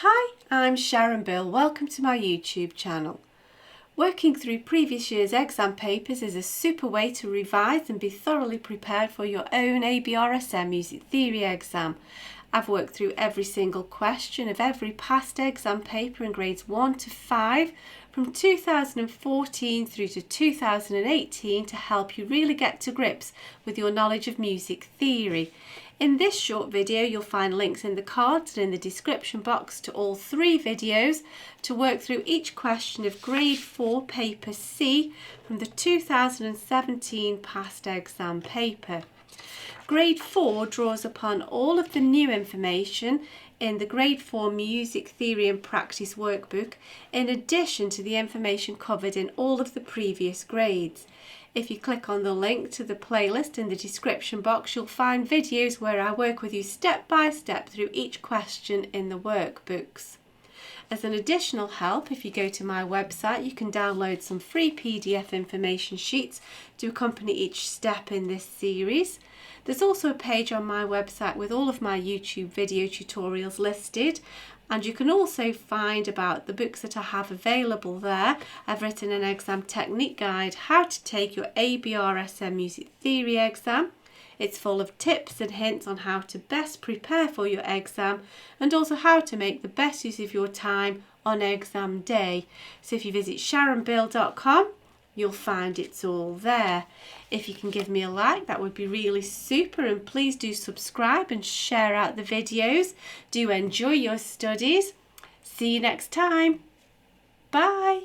Hi, I'm Sharon. Welcome to my YouTube channel. Working through previous year's exam papers is a super way to revise and be thoroughly prepared for your own ABRSM Music Theory exam. I've worked through every single question of every past exam paper in grades 1 to 5 from 2014 through to 2018 to help you really get to grips with your knowledge of music theory. In this short video, you'll find links in the cards and in the description box to all 3 videos to work through each question of Grade 4 Paper C from the 2017 past exam paper. Grade 4 draws upon all of the new information in the Grade 4 Music Theory and Practice workbook, in addition to the information covered in all of the previous grades. If you click on the link to the playlist in the description box, you'll find videos where I work with you step by step through each question in the workbooks. As an additional help, if you go to my website, you can download some free PDF information sheets to accompany each step in this series. There's also a page on my website with all of my YouTube video tutorials listed, and you can also find about the books that I have available there. I've written an exam technique guide, how to take your ABRSM Music Theory exam. It's full of tips and hints on how to best prepare for your exam and also how to make the best use of your time on exam day. So if you visit sharonbill.com, you'll find it's all there. If you can give me a like, that would be really super, and please do subscribe and share out the videos. Do enjoy your studies. See you next time. Bye.